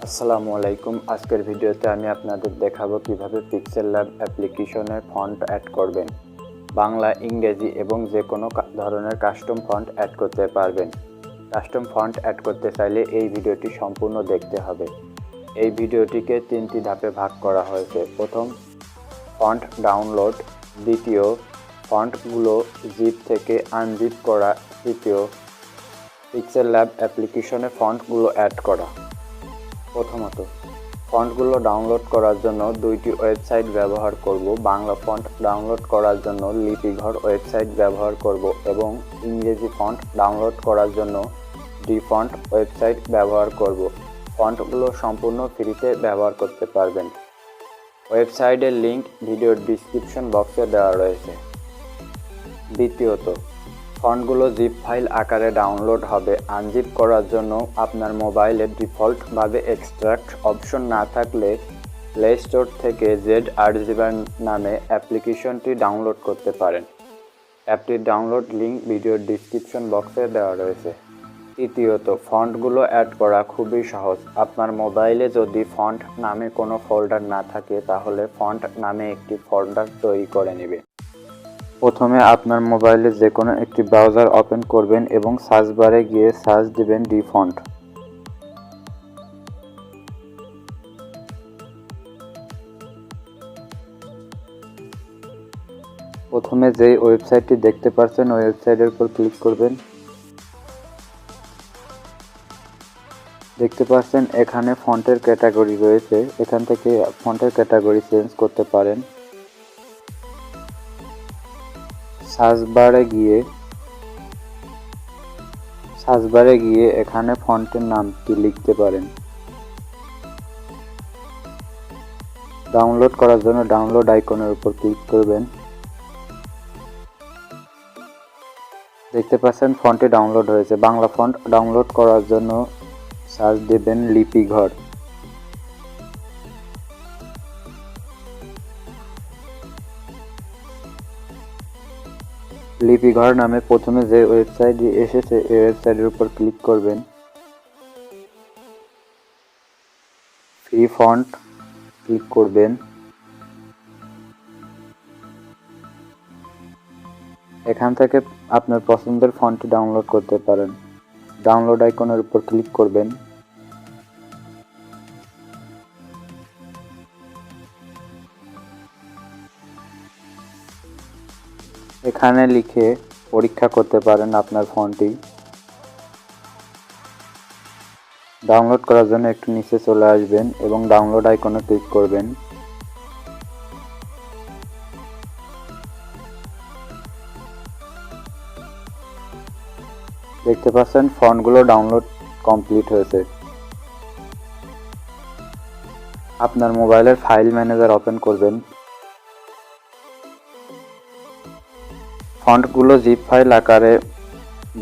আসসালামু আলাইকুম। আজকের ভিডিওতে আমি আপনাদের দেখাবো কিভাবে পিক্সেলল্যাব অ্যাপ্লিকেশনে ফন্ট অ্যাড করবেন। বাংলা, ইংরেজি এবং যে কোনো ধরনের কাস্টম ফন্ট অ্যাড করতে পারবেন। কাস্টম ফন্ট অ্যাড করতে চাইলে এই ভিডিওটি সম্পূর্ণ দেখতে হবে। এই ভিডিওটিকে 3টি ধাপে ভাগ করা হয়েছে। প্রথম, ফন্ট ডাউনলোড। দ্বিতীয়, ফন্টগুলো জিপ থেকে আনজিপ করা। তৃতীয়, পিক্সেলল্যাব অ্যাপ্লিকেশনে ফন্টগুলো অ্যাড করা। প্রথমত, ফন্টগুলো ডাউনলোড করার জন্য দুইটি ওয়েবসাইট ব্যবহার করব। বাংলা ফন্ট ডাউনলোড করার জন্য লিপিঘর ওয়েবসাইট ব্যবহার করব এবং ইংরেজি ফন্ট ডাউনলোড করার জন্য ডিফন্ট ওয়েবসাইট ব্যবহার করব। ফন্টগুলো সম্পূর্ণ ফ্রিতে ব্যবহার করতে পারবেন। ওয়েবসাইটের লিংক ভিডিওর ডিসক্রিপশন বক্সে দেওয়া রয়েছে। দ্বিতীয়ত, ফন্টগুলো জিপ ফাইল আকারে ডাউনলোড হবে। আনজিপ করার জন্য আপনার মোবাইলে ডিফল্টভাবে এক্সট্রাক্ট অপশন না থাকলে প্লে স্টোর থেকে ZRZiber নামে অ্যাপ্লিকেশনটি ডাউনলোড করতে পারেন। অ্যাপটির ডাউনলোড লিঙ্ক ভিডিওর ডিসক্রিপশন বক্সে দেওয়া রয়েছে। তৃতীয়ত, ফন্টগুলো অ্যাড করা খুবই সহজ। আপনার মোবাইলে যদি ফন্ট নামে কোনো ফোল্ডার না থাকে তাহলে ফন্ট নামে একটি ফোল্ডার তৈরি করে নেবে। প্রথমে আপনার মোবাইলে যে কোনো একটি ব্রাউজার ওপেন করবেন এবং সার্চ বারে গিয়ে সার্চ দিবেন ডিফন্ট। প্রথমে যে ওয়েবসাইটটি দেখতে পাচ্ছেন ওই ওয়েবসাইটের উপর ক্লিক করবেন। দেখতে পাচ্ছেন এখানে ফন্টের ক্যাটাগরি রয়েছে, এখান থেকে ফন্টের ক্যাটাগরি চেঞ্জ করতে পারেন। সার্চ বারে গিয়ে এখানে ফন্টের নামটি লিখতে পারেন। ডাউনলোড করার জন্য ডাউনলোড আইকনের উপর ক্লিক করবেন। দেখতে পাচ্ছেন ফন্টটি ডাউনলোড হয়েছে। বাংলা ফন্ট ডাউনলোড করার জন্য সার্চ দেবেন লিপিঘর। লিপিঘর নামে প্রথমে যে ওয়েবসাইটটি এসেছে এই ওয়েবসাইটের উপর ক্লিক করবেন। ফ্রি ফন্ট ক্লিক করবেন। এখান থেকে আপনার পছন্দের ফন্টটি ডাউনলোড করতে পারেন। ডাউনলোড আইকনের উপর ক্লিক করবেন। এখানে লিখে পরীক্ষা করতে পারেন আপনার ফন্টটি। ডাউনলোড করার জন্য একটু নিচে চলে আসবেন এবং ডাউনলোড আইকনে ক্লিক করবেন। দেখতে পাচ্ছেন ফন্টগুলো ডাউনলোড কমপ্লিট হয়েছে। আপনার মোবাইলের ফাইল ম্যানেজার ওপেন করবেন। ফন্টগুলো জিপ ফাইল আকারে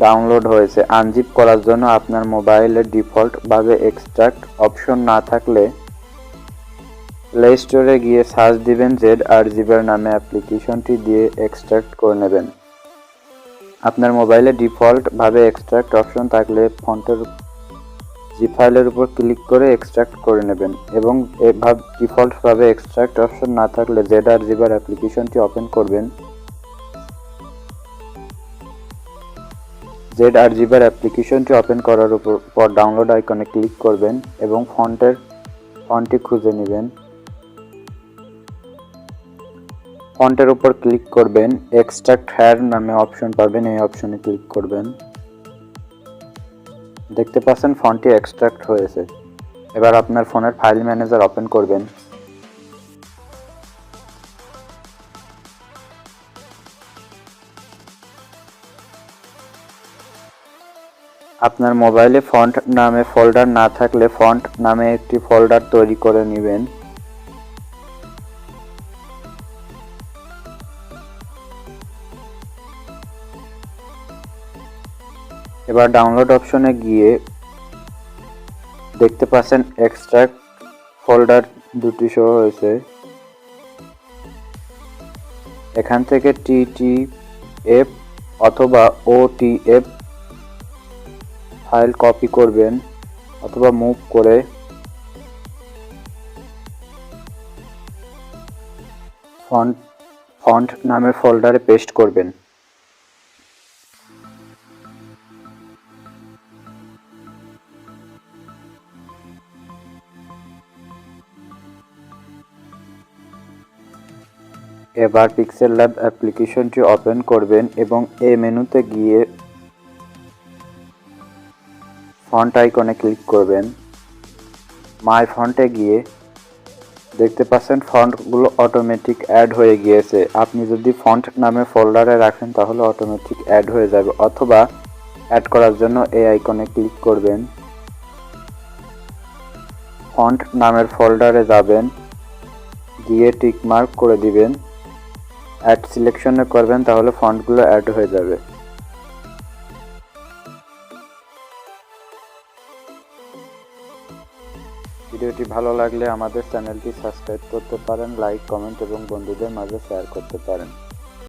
ডাউনলোড হয়েছে। আনজিপ করার জন্য আপনার মোবাইলে ডিফল্টভাবে এক্সট্রাক্ট অপশন না থাকলে প্লে স্টোরে গিয়ে সার্চ দিবেন ZRZiber নামে অ্যাপ্লিকেশনটি দিয়ে এক্সট্রাক্ট করে নেবেন। আপনার মোবাইলে ডিফল্টভাবে এক্সট্রাক্ট অপশন থাকলে ফন্টের জিপ ফাইলের উপর ক্লিক করে এক্সট্রাক্ট করে নেবেন এবং এভাবে ডিফল্টভাবে এক্সট্রাক্ট অপশন না থাকলে ZRZiber অ্যাপ্লিকেশনটি ওপেন করবেন। ZRZiber অ্যাপ্লিকেশনটি ওপেন করার পর ডাউনলোড আইকনে ক্লিক করবেন এবং ফন্টটি খুঁজে নেবেন। ফন্টের উপর ক্লিক করবেন। এক্সট্রাক্ট হেয়ার নামে অপশন পাবেন, এই অপশনে ক্লিক করবেন। দেখতে পাচ্ছেন ফন্টটি এক্সট্রাক্ট হয়েছে। এবার আপনার ফোনের ফাইল ম্যানেজার ওপেন করবেন। আপনার মোবাইলে ফন্ট নামে ফোল্ডার না থাকলে ফন্ট নামে একটি ফোল্ডার তৈরি করে নেবেন। এবার ডাউনলোড অপশনে গিয়ে দেখতে পাচ্ছেন এক্সট্রাক্ট ফোল্ডার দুটি শো হয়েছে। এখান থেকে TTF অথবা OTF ফাইল কপি করবেন অথবা মুভ করে ফন্ট ফন্ট নামের ফোল্ডারে পেস্ট করবেন। এবার পিক্সেলল্যাব অ্যাপ্লিকেশনটি ওপেন করবেন এবং এই মেনুতে গিয়ে ফন্ট আইকনে ক্লিক করবেন। মাই ফন্টে গিয়ে দেখতে পাচ্ছেন ফন্টগুলো অটোমেটিক অ্যাড হয়ে গিয়েছে। আপনি যদি ফন্ট নামে ফোল্ডারে রাখেন তাহলে অটোমেটিক অ্যাড হয়ে যাবে, অথবা অ্যাড করার জন্য এই আইকনে ক্লিক করবেন। ফন্ট নামের ফোল্ডারে যাবেন, গিয়ে টিক মার্ক করে দিবেন, অ্যাড সিলেকশনে করবেন, তাহলে ফন্টগুলো অ্যাড হয়ে যাবে। ভিডিওটি ভালো লাগলে আমাদের চ্যানেলটি সাবস্ক্রাইব করতে পারেন, লাইক, কমেন্ট এবং বন্ধুদের মাঝে শেয়ার করতে পারেন।